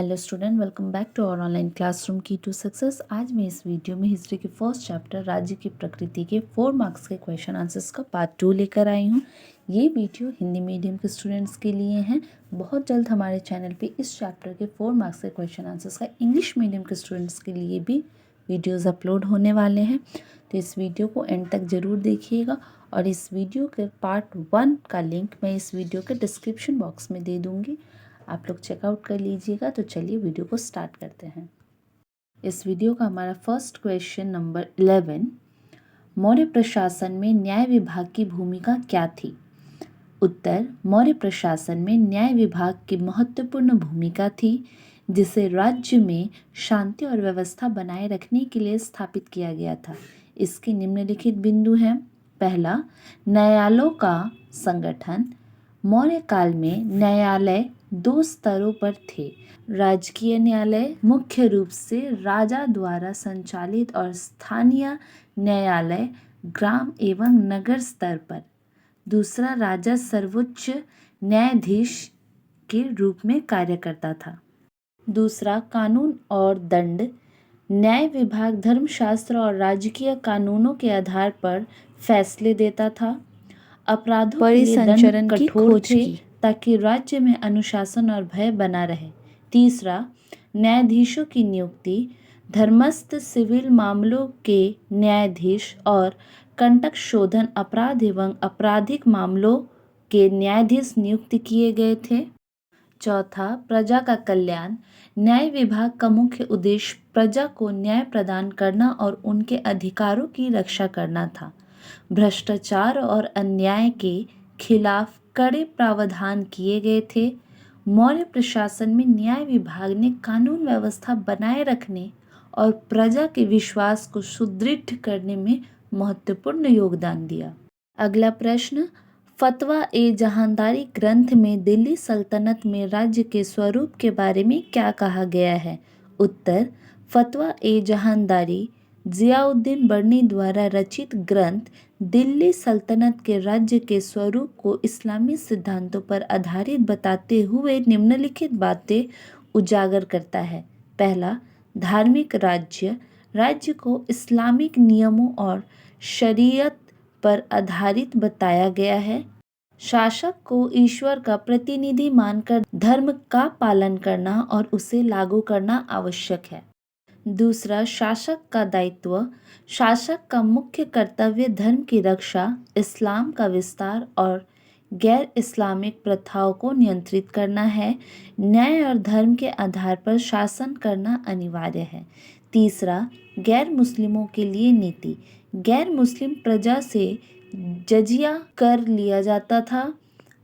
Hello student, welcome back to our online classroom key to success. आज मैं इस video में हिस्ट्री के फर्स्ट चैप्टर राज्य की प्रकृति के 4 मार्क्स के क्वेश्चन आंसर्स का पार्ट 2 लेकर आई हूँ। ये वीडियो हिंदी मीडियम के स्टूडेंट्स के लिए हैं। बहुत जल्द हमारे चैनल पे इस चैप्टर के 4 मार्क्स के क्वेश्चन आंसर्स का इंग्लिश मीडियम के स्टूडेंट्स के लिए भी वीडियोज़ अपलोड होने वाले हैं, तो इस वीडियो को एंड तक ज़रूर देखिएगा। और इस वीडियो के पार्ट 1 का लिंक मैं इस वीडियो के डिस्क्रिप्शन बॉक्स में दे दूँगी, आप लोग चेकआउट कर लीजिएगा। तो चलिए वीडियो को स्टार्ट करते हैं। इस वीडियो का हमारा फर्स्ट क्वेश्चन नंबर 11, मौर्य प्रशासन में न्याय विभाग की भूमिका क्या थी? उत्तर, मौर्य प्रशासन में न्याय विभाग की महत्वपूर्ण भूमिका थी, जिसे राज्य में शांति और व्यवस्था बनाए रखने के लिए स्थापित किया गया था। इसके निम्नलिखित बिंदु हैं। पहला, न्यायालयों का संगठन। मौर्य काल में न्यायालय 2 स्तरों पर थे। राजकीय न्यायालय मुख्य रूप से राजा द्वारा संचालित और स्थानीय न्यायालय ग्राम एवं नगर स्तर पर। दूसरा, राजा सर्वोच्च न्यायाधीश के रूप में कार्य करता था। दूसरा, कानून और दंड। न्याय विभाग धर्मशास्त्र और राजकीय कानूनों के आधार पर फैसले देता था। अपराधों के लिए दंड कठोर थे ताकि राज्य में अनुशासन और भय बना रहे। तीसरा, न्यायाधीशों की नियुक्ति। धर्मस्थ सिविल मामलों के न्यायाधीश और कंटक शोधन अपराध एवं आपराधिक मामलों के न्यायाधीश नियुक्त किए गए थे। चौथा, प्रजा का कल्याण। न्याय विभाग का मुख्य उद्देश्य प्रजा को न्याय प्रदान करना और उनके अधिकारों की रक्षा करना था। भ्रष्टाचार और अन्याय के खिलाफ कड़े प्रावधान किए गए थे। मौर्य प्रशासन में न्याय विभाग ने कानून व्यवस्था बनाए रखने और प्रजा के विश्वास को सुदृढ़ करने में महत्वपूर्ण योगदान दिया। अगला प्रश्न, फतवा ए जहांदारी ग्रंथ में दिल्ली सल्तनत में राज्य के स्वरूप के बारे में क्या कहा गया है? उत्तर, फतवा ए जहांदारी जियाउद्दीन बर्नी द्वारा रचित ग्रंथ दिल्ली सल्तनत के राज्य के स्वरूप को इस्लामी सिद्धांतों पर आधारित बताते हुए निम्नलिखित बातें उजागर करता है। पहला, धार्मिक राज्य। राज्य को इस्लामिक नियमों और शरीयत पर आधारित बताया गया है। शासक को ईश्वर का प्रतिनिधि मानकर धर्म का पालन करना और उसे लागू करना आवश्यक है। दूसरा, शासक का दायित्व। शासक का मुख्य कर्तव्य धर्म की रक्षा, इस्लाम का विस्तार और गैर इस्लामिक प्रथाओं को नियंत्रित करना है। न्याय और धर्म के आधार पर शासन करना अनिवार्य है। तीसरा, गैर मुस्लिमों के लिए नीति। गैर मुस्लिम प्रजा से जजिया कर लिया जाता था,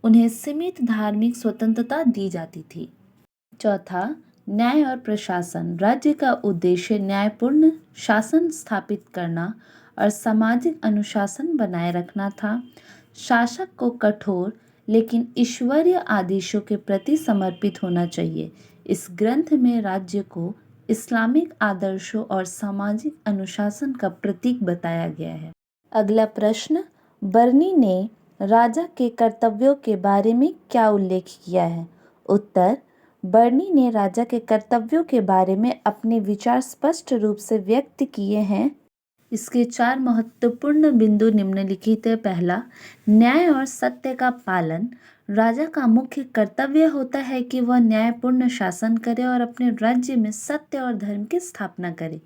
उन्हें सीमित धार्मिक स्वतंत्रता दी जाती थी। चौथा, न्याय और प्रशासन। राज्य का उद्देश्य न्यायपूर्ण शासन स्थापित करना और सामाजिक अनुशासन बनाए रखना था। शासक को कठोर लेकिन ईश्वरीय आदेशों के प्रति समर्पित होना चाहिए। इस ग्रंथ में राज्य को इस्लामिक आदर्शों और सामाजिक अनुशासन का प्रतीक बताया गया है। अगला प्रश्न, बर्नी ने राजा के कर्तव्यों के बारे में क्या उल्लेख किया है? उत्तर, बर्नी ने राजा के कर्तव्यों के बारे में अपने विचार स्पष्ट रूप से व्यक्त किए हैं। इसके 4 महत्वपूर्ण बिंदु निम्नलिखित है। पहला, न्याय और सत्य का पालन। राजा का मुख्य कर्तव्य होता है कि वह न्यायपूर्ण शासन करे और अपने राज्य में सत्य और धर्म की स्थापना करे।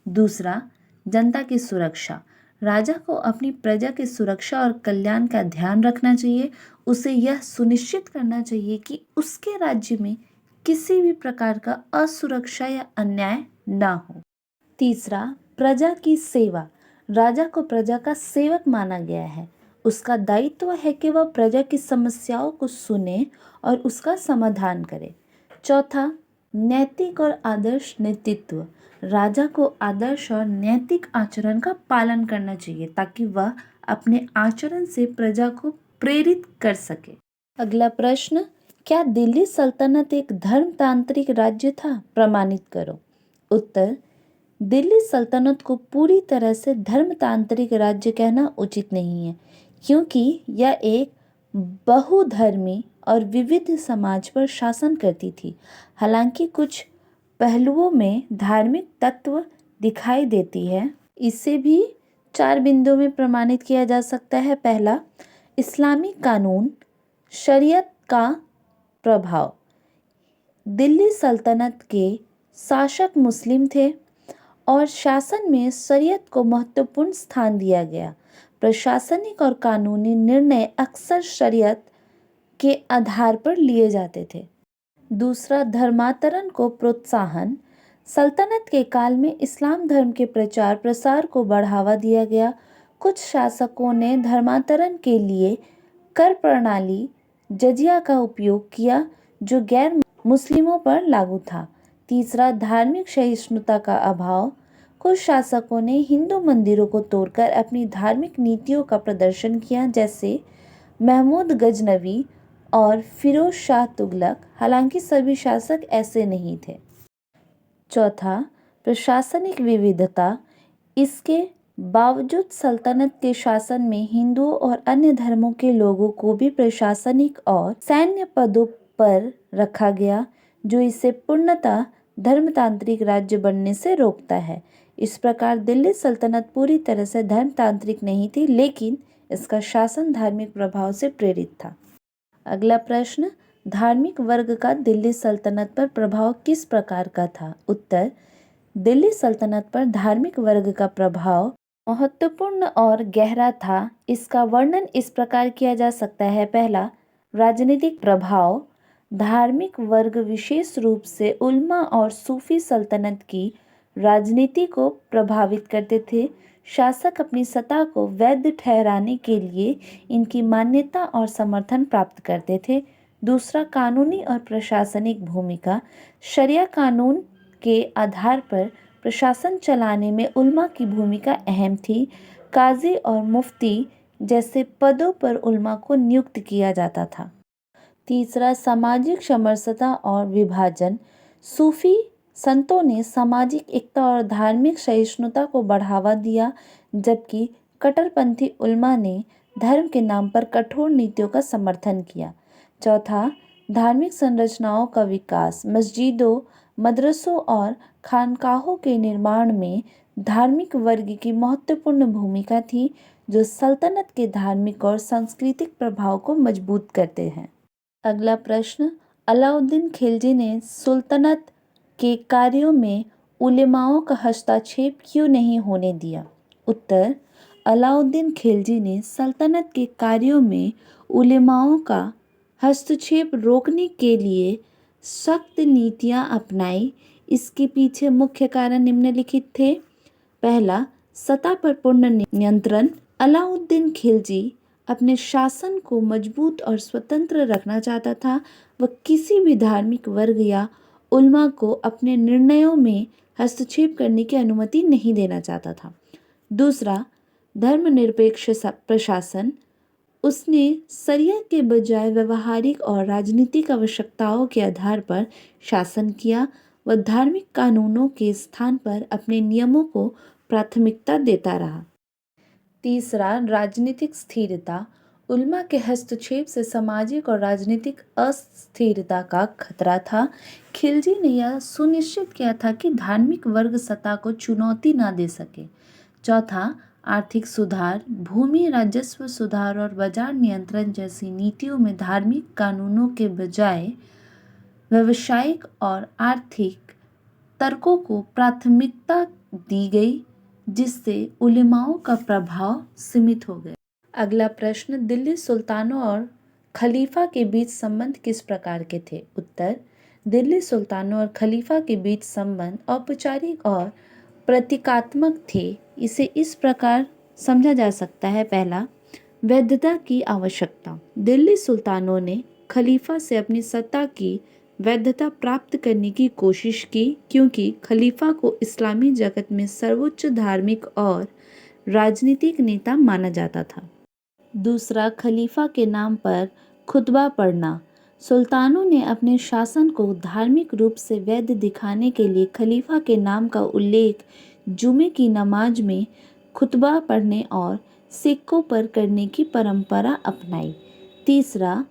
दूसरा, जनता की सुरक्षा। राजा को अपनी प्रजा की सुरक्षा और कल्याण का ध्यान रखना चाहिए। उसे यह सुनिश्चित करना चाहिए कि उसके राज्य में किसी भी प्रकार का असुरक्षा या अन्याय ना हो। तीसरा, प्रजा की सेवा। राजा को प्रजा का सेवक माना गया है। उसका दायित्व है कि वह प्रजा की समस्याओं को सुने और उसका समाधान करे। चौथा, नैतिक और आदर्श नेतृत्व। राजा को आदर्श और नैतिक आचरण का पालन करना चाहिए ताकि वह अपने आचरण से प्रजा को प्रेरित कर सके। अगला प्रश्न, क्या दिल्ली सल्तनत एक धर्मतांत्रिक राज्य था? प्रमाणित करो। उत्तर, दिल्ली सल्तनत को पूरी तरह से धर्मतांत्रिक राज्य कहना उचित नहीं है, क्योंकि यह एक बहुधर्मी और विविध समाज पर शासन करती थी। हालांकि कुछ पहलुओं में धार्मिक तत्व दिखाई देती है। इसे भी 4 बिंदुओं में प्रमाणित किया जा सकता है। पहला, इस्लामी कानून, शरीयत का प्रभाव। दिल्ली सल्तनत के शासक मुस्लिम थे और शासन में शरीयत को महत्वपूर्ण स्थान दिया गया। प्रशासनिक और कानूनी निर्णय अक्सर शरीयत के आधार पर लिए जाते थे। दूसरा, धर्मांतरण को प्रोत्साहन। सल्तनत के काल में इस्लाम धर्म के प्रचार प्रसार को बढ़ावा दिया गया। कुछ शासकों ने धर्मांतरण के लिए कर प्रणाली जजिया का उपयोग किया जो गैर मुस्लिमों पर लागू था। तीसरा, धार्मिक सहिष्णुता का अभाव। कुछ शासकों ने हिंदू मंदिरों को तोड़कर अपनी धार्मिक नीतियों का प्रदर्शन किया, जैसे महमूद गजनवी और फिरोज शाह तुगलक। हालांकि सभी शासक ऐसे नहीं थे। चौथा, प्रशासनिक विविधता। इसके बावजूद सल्तनत के शासन में हिंदुओं और अन्य धर्मों के लोगों को भी प्रशासनिक और सैन्य पदों पर रखा गया, जो इसे पूर्णतः धर्मतांत्रिक राज्य बनने से रोकता है। इस प्रकार दिल्ली सल्तनत पूरी तरह से धर्मतांत्रिक नहीं थी, लेकिन इसका शासन धार्मिक प्रभाव से प्रेरित था। अगला प्रश्न, धार्मिक वर्ग का दिल्ली सल्तनत पर प्रभाव किस प्रकार का था? उत्तर, दिल्ली सल्तनत पर धार्मिक वर्ग का प्रभाव महत्वपूर्ण और गहरा था। इसका वर्णन इस प्रकार किया जा सकता है। पहला, राजनीतिक प्रभाव। धार्मिक वर्ग विशेष रूप से उल्मा और सूफी सल्तनत की राजनीति को प्रभावित करते थे। शासक अपनी सत्ता को वैध ठहराने के लिए इनकी मान्यता और समर्थन प्राप्त करते थे। दूसरा, कानूनी और प्रशासनिक भूमिका। शरिया कानून के आधार पर प्रशासन चलाने में उल्मा की भूमिका अहम थी। काजी और मुफ्ती जैसे पदों पर उल्मा को नियुक्त किया जाता था। तीसरा, सामाजिक समरसता और विभाजन। सूफी संतों ने सामाजिक एकता और धार्मिक सहिष्णुता को बढ़ावा दिया, जबकि कट्टरपंथी उल्मा ने धर्म के नाम पर कठोर नीतियों का समर्थन किया। चौथा, धार्मिक संरचनाओं का विकास। मस्जिदों, मदरसों और खानकाहों के निर्माण में धार्मिक वर्ग की महत्वपूर्ण भूमिका थी, जो सल्तनत के धार्मिक और सांस्कृतिक प्रभाव को मजबूत करते हैं। अगला प्रश्न, अलाउद्दीन खिलजी ने सुल्तनत के कार्यों में उलेमाओं का हस्तक्षेप क्यों नहीं होने दिया? उत्तर, अलाउद्दीन खिलजी ने सल्तनत के कार्यों में उलेमाओं का हस्तक्षेप रोकने के लिए सख्त नीतियां अपनाई। इसके पीछे मुख्य कारण निम्नलिखित थे। पहला, सत्ता पर पूर्ण नियंत्रण। अलाउद्दीन खिलजी अपने शासन को मजबूत और स्वतंत्र रखना चाहता था। वह किसी भी धार्मिक वर्ग या उल्मा को अपने निर्णयों में हस्तक्षेप करने की अनुमति नहीं देना चाहता था। दूसरा, धर्मनिरपेक्ष प्रशासन। उसने शरिया के बजाय व्यवहारिक और राजनीतिक आवश्यकताओं के आधार पर शासन किया। वह धार्मिक कानूनों के स्थान पर अपने नियमों को प्राथमिकता देता रहा। तीसरा, राजनीतिक स्थिरता। उल्मा के हस्तक्षेप से सामाजिक और राजनीतिक अस्थिरता का खतरा था। खिलजी ने यह सुनिश्चित किया था कि धार्मिक वर्ग सत्ता को चुनौती न दे सके। चौथा, आर्थिक सुधार। भूमि राजस्व सुधार और बाजार नियंत्रण जैसी नीतियों में धार्मिक कानूनों के बजाय व्यावसायिक और आर्थिक तर्कों को प्राथमिकता दी गई, जिससे उलेमाओं का प्रभाव सीमित हो गया। अगला प्रश्न, दिल्ली सुल्तानों और खलीफा के बीच संबंध किस प्रकार के थे? उत्तर, दिल्ली सुल्तानों और खलीफा के बीच संबंध औपचारिक और प्रतीकात्मक थे। इसे इस प्रकार समझा जा सकता है। पहला, वैधता की आवश्यकता। दिल्ली सुल्तानों ने खलीफा से अपनी सत्ता की वैधता प्राप्त करने की कोशिश की, क्योंकि खलीफा को इस्लामी जगत में सर्वोच्च धार्मिक और राजनीतिक नेता माना जाता था। दूसरा, खलीफा के नाम पर खुतबा पढ़ना। सुल्तानों ने अपने शासन को धार्मिक रूप से वैध दिखाने के लिए खलीफा के नाम का उल्लेख जुमे की नमाज में खुतबा पढ़ने और सिक्कों पर करने की परंपरा अपनाई। तीसरा,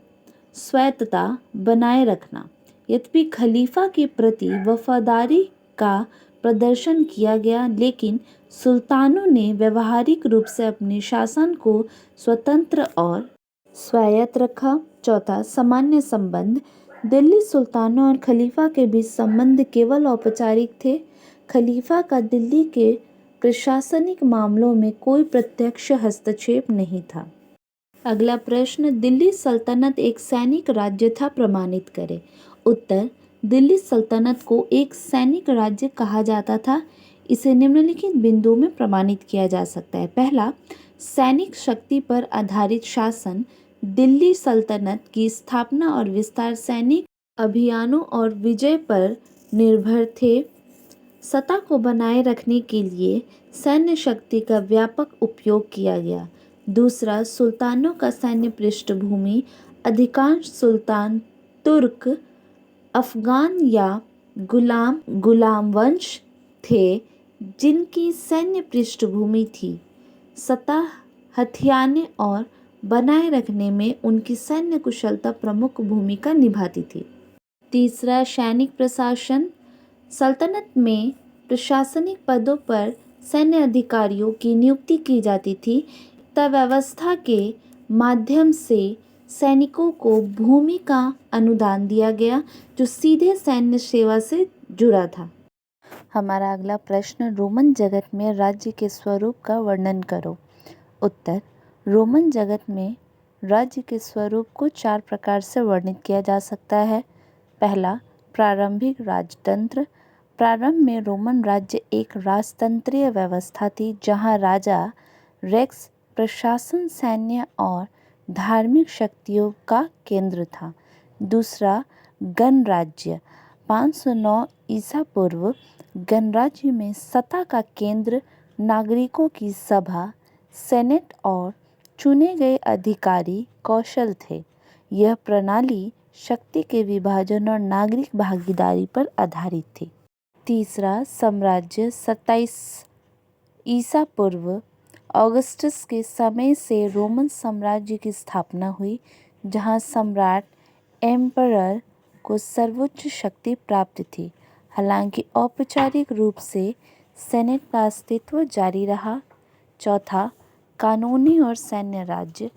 स्वायत्तता बनाए रखना। यद्यपि खलीफा के प्रति वफादारी का प्रदर्शन किया गया, लेकिन सुल्तानों ने व्यवहारिक रूप से अपने शासन को स्वतंत्र और स्वायत्त रखा। चौथा, सामान्य संबंध। दिल्ली सुल्तानों और खलीफा के बीच संबंध केवल औपचारिक थे। खलीफा का दिल्ली के प्रशासनिक मामलों में कोई प्रत्यक्ष हस्तक्षेप नहीं था। अगला प्रश्न, दिल्ली सल्तनत एक सैनिक राज्य था, प्रमाणित करें। उत्तर, दिल्ली सल्तनत को एक सैनिक राज्य कहा जाता था। इसे निम्नलिखित बिंदुओं में प्रमाणित किया जा सकता है। पहला, सैनिक शक्ति पर आधारित शासन। दिल्ली सल्तनत की स्थापना और विस्तार सैनिक अभियानों और विजय पर निर्भर थे। सत्ता को बनाए रखने के लिए सैन्य शक्ति का व्यापक उपयोग किया गया। दूसरा, सुल्तानों का सैन्य पृष्ठभूमि। अधिकांश सुल्तान तुर्क, अफगान या गुलाम वंश थे जिनकी सैन्य पृष्ठभूमि थी। सत्ता हथियाने और बनाए रखने में उनकी सैन्य कुशलता प्रमुख भूमिका निभाती थी। तीसरा, सैनिक प्रशासन। सल्तनत में प्रशासनिक पदों पर सैन्य अधिकारियों की नियुक्ति की जाती थी। व्यवस्था के माध्यम से सैनिकों को भूमि का अनुदान दिया गया जो सीधे सैन्य सेवा से जुड़ा था। हमारा अगला प्रश्न, रोमन जगत में राज्य के स्वरूप का वर्णन करो। उत्तर, रोमन जगत में राज्य के स्वरूप को 4 प्रकार से वर्णित किया जा सकता है। पहला, प्रारंभिक राजतंत्र। प्रारंभ में रोमन राज्य एक राजतंत्रीय व्यवस्था थी जहां राजा रेक्स प्रशासन, सैन्य और धार्मिक शक्तियों का केंद्र था। दूसरा, गणराज्य। 509 ईसा पूर्व गणराज्य में सत्ता का केंद्र नागरिकों की सभा, सेनेट और चुने गए अधिकारी कौशल थे। यह प्रणाली शक्ति के विभाजन और नागरिक भागीदारी पर आधारित थी। तीसरा, साम्राज्य। 27 ईसा पूर्व ऑगस्टस के समय से रोमन साम्राज्य की स्थापना हुई जहां सम्राट एम्परर को सर्वोच्च शक्ति प्राप्त थी। हालांकि औपचारिक रूप से सेनेट का अस्तित्व जारी रहा। चौथा, कानूनी और सैन्य राज्य।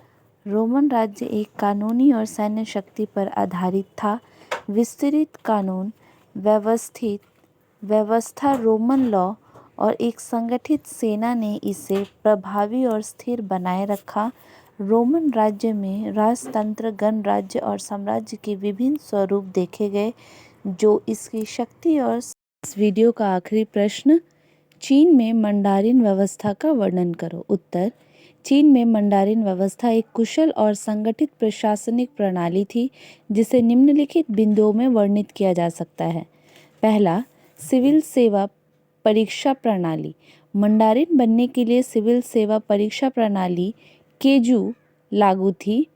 रोमन राज्य एक कानूनी और सैन्य शक्ति पर आधारित था। विस्तृत कानून व्यवस्था रोमन लॉ और एक संगठित सेना ने इसे प्रभावी और स्थिर बनाए रखा। रोमन राज्य में राजतंत्र, गणराज्य और साम्राज्य के विभिन्न स्वरूप देखे गए जो इसकी शक्ति और। इस वीडियो का आखिरी प्रश्न, चीन में मंडारिन व्यवस्था का वर्णन करो। उत्तर, चीन में मंडारिन व्यवस्था एक कुशल और संगठित प्रशासनिक प्रणाली थी जिसे निम्नलिखित बिंदुओं में वर्णित किया जा सकता है। पहला, सिविल सेवा परीक्षा प्रणाली। मंडारिन बनने के लिए सिविल सेवा परीक्षा प्रणाली केजू लागू थी।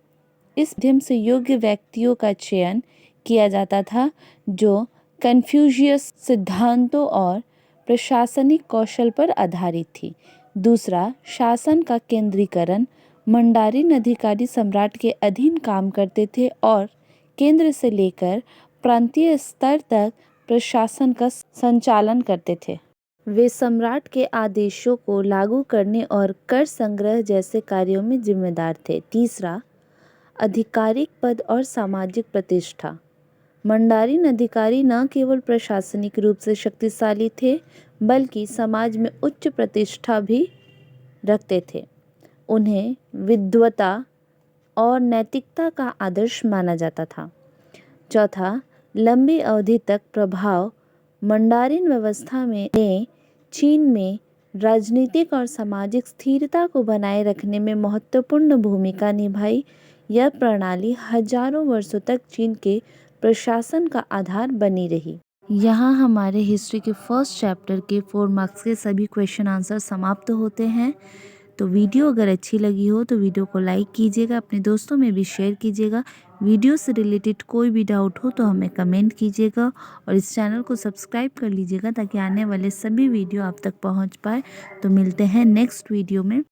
इस माध्यम से योग्य व्यक्तियों का चयन किया जाता था जो कन्फ्यूशियस सिद्धांतों और प्रशासनिक कौशल पर आधारित थी। दूसरा, शासन का केंद्रीकरण। मंडारिन अधिकारी सम्राट के अधीन काम करते थे और केंद्र से लेकर प्रांतीय स्तर तक प्रशासन का संचालन करते थे। वे सम्राट के आदेशों को लागू करने और कर संग्रह जैसे कार्यों में जिम्मेदार थे। तीसरा, आधिकारिक पद और सामाजिक प्रतिष्ठा। मंडारिन अधिकारी न केवल प्रशासनिक रूप से शक्तिशाली थे बल्कि समाज में उच्च प्रतिष्ठा भी रखते थे। उन्हें विद्वता और नैतिकता का आदर्श माना जाता था। चौथा, लंबी अवधि तक प्रभाव। मंडारिन व्यवस्था ने चीन में राजनीतिक और सामाजिक स्थिरता को बनाए रखने में महत्वपूर्ण भूमिका निभाई। यह प्रणाली हजारों वर्षों तक चीन के प्रशासन का आधार बनी रही। यहाँ हमारे हिस्ट्री के फर्स्ट चैप्टर के 4 मार्क्स के सभी क्वेश्चन आंसर समाप्त होते हैं। तो वीडियो अगर अच्छी लगी हो तो वीडियो को लाइक कीजिएगा, अपने दोस्तों में भी शेयर कीजिएगा। वीडियो से रिलेटेड कोई भी डाउट हो तो हमें कमेंट कीजिएगा और इस चैनल को सब्सक्राइब कर लीजिएगा ताकि आने वाले सभी वीडियो आप तक पहुंच पाए। तो मिलते हैं नेक्स्ट वीडियो में।